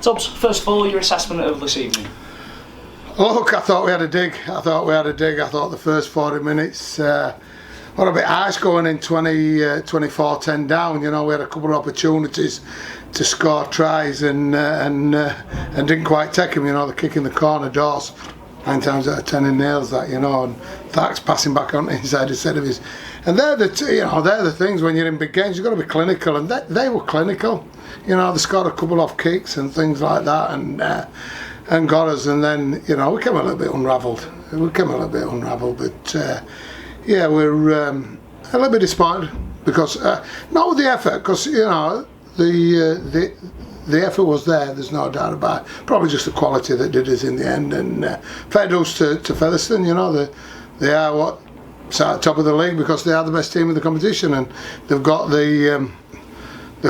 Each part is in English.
Tubbs, first of all, your assessment of this evening? Look, I thought we had a dig. I thought the first 40 minutes were a bit harsh going in 24-10 down. You know, we had a couple of opportunities to score tries and didn't quite take them. You know, the kick in the corner, Dawes, 9 times out of 10 he nails that. You know, and Thack's passing back on the inside instead of his. And they're the things when you're in big games. You've got to be clinical, and they were clinical. You know, they scored a couple of kicks and things like that, and got us. And then, you know, we came a little bit unravelled. But yeah, we're a little bit disappointed because not with the effort, because you know the effort was there. There's no doubt about it. Probably just the quality that did us in the end. And fair dues to Featherstone. You know, they are at top of the league because they are the best team in the competition, and they've got the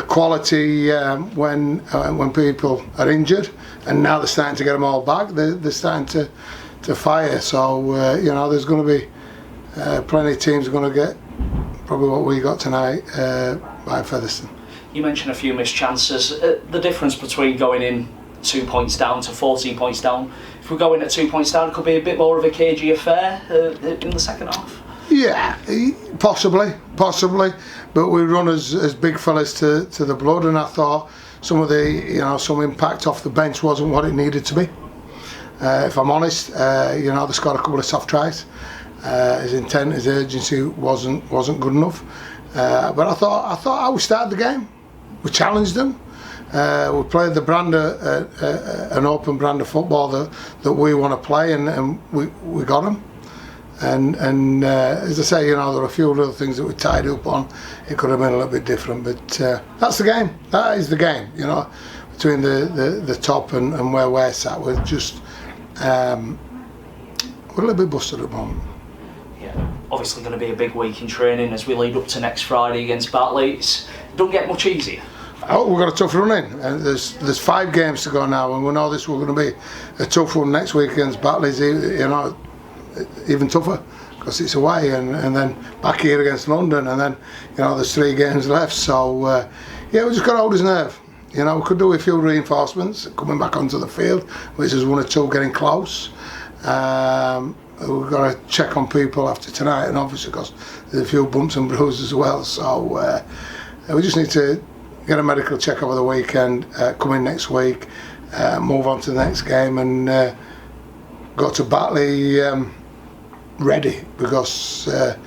quality when people are injured, and now they're starting to get them all back. They're starting to fire. So you know, there's going to be plenty of teams are going to get probably what we got tonight by Featherstone. You mentioned a few missed chances. The difference between going in 2 points down to 14 points down. If we go in at 2 points down, it could be a bit more of a cagey affair in the second half. Yeah, possibly, but we run as big fellas to the blood, and I thought some impact off the bench wasn't what it needed to be. If I'm honest, you know, they scored a couple of soft tries. His intent, his urgency wasn't good enough. But I thought how we started the game. We challenged them. We played the brand an open brand of football that we want to play, and we got them. And as I say, you know, there are a few other things that we tied up on. It could have been a little bit different, but that's the game. That is the game. You know, between the top and where we're sat, we're just we're a little bit busted at the moment. Yeah, obviously going to be a big week in training as we lead up to next Friday against Batley. It don't get much easier. Oh, we've got a tough run in. There's 5 games to go now, and we know this we're going to be a tough one next week against Batley. You know, even tougher because it's away, and then back here against London, and then, you know, there's 3 games left. So yeah, we just got to hold his nerve. You know, we could do a few reinforcements coming back onto the field, which is 1 or 2 getting close. We've got to check on people after tonight, and obviously because there's a few bumps and bruises as well. So we just need to get a medical check over the weekend, come in next week, move on to the next game, and go to Batley ready, because they're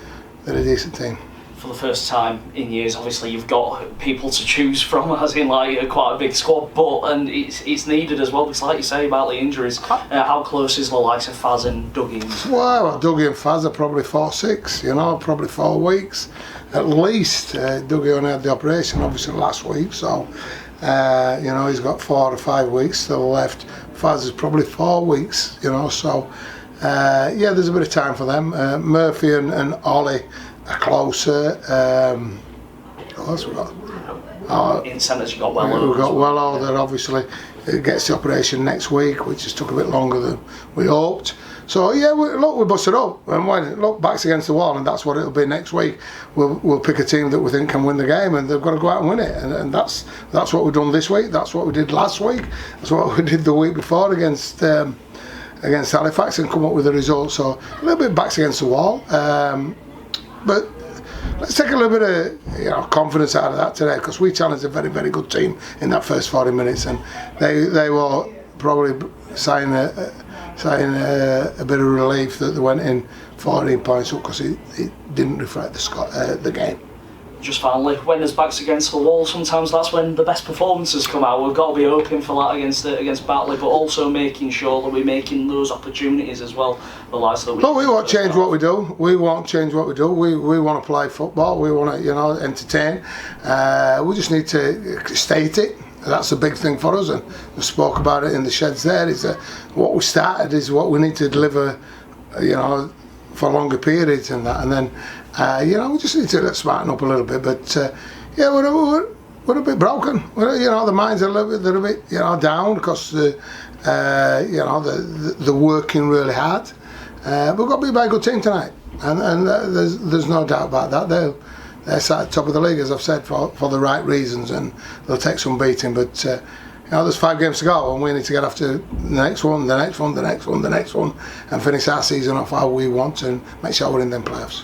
a decent team. For the first time in years, obviously you've got people to choose from, as in like quite a big squad, and it's needed as well, because like you say about the injuries, how close is the likes of Faz and Dougie? Well, Dougie and Faz are probably 4-6, you know, probably 4 weeks at least. Dougie only had the operation obviously last week, so you know, he's got 4 or 5 weeks still left. Faz is probably 4 weeks, you know, so yeah, there's a bit of time for them. Murphy and Ollie are closer. What else we got? In centres you got Wello. We've got Wello that obviously gets the operation next week, which just took a bit longer than we hoped. So yeah, we busted up, and when backs against the wall, and that's what it'll be next week. We'll pick a team that we think can win the game, and they've got to go out and win it, and that's what we've done this week. That's what we did last week. That's what we did the week before against Halifax, and come up with a result. So a little bit backs against the wall, but let's take a little bit of confidence out of that today, because we challenged a very, very good team in that first 40 minutes, and they were probably signing a bit of relief that they went in 14 points up, because it didn't reflect the game. Just finally, when there's backs against the wall, sometimes that's when the best performances come out. We've got to be hoping for that against Batley, but also making sure that we're making those opportunities as well. The likes that we. But we won't change what we do. We won't change what we do. We want to play football. We want to, you know, entertain. We just need to state it. That's a big thing for us, and we spoke about it in the sheds there. Is that what we started is what we need to deliver, you know, for longer periods and that, and then you know, we just need to smarten up a little bit. But yeah, we're a bit broken. You know, the minds are a little bit you know, down, because you know, they're working really hard. We've got to be a very good team tonight, and there's no doubt about that. They're sat at the top of the league, as I've said, for the right reasons, and they'll take some beating. But there's 5 games to go, and we need to get after the next one, the next one, the next one, the next one, and finish our season off how we want and make sure we're in them playoffs.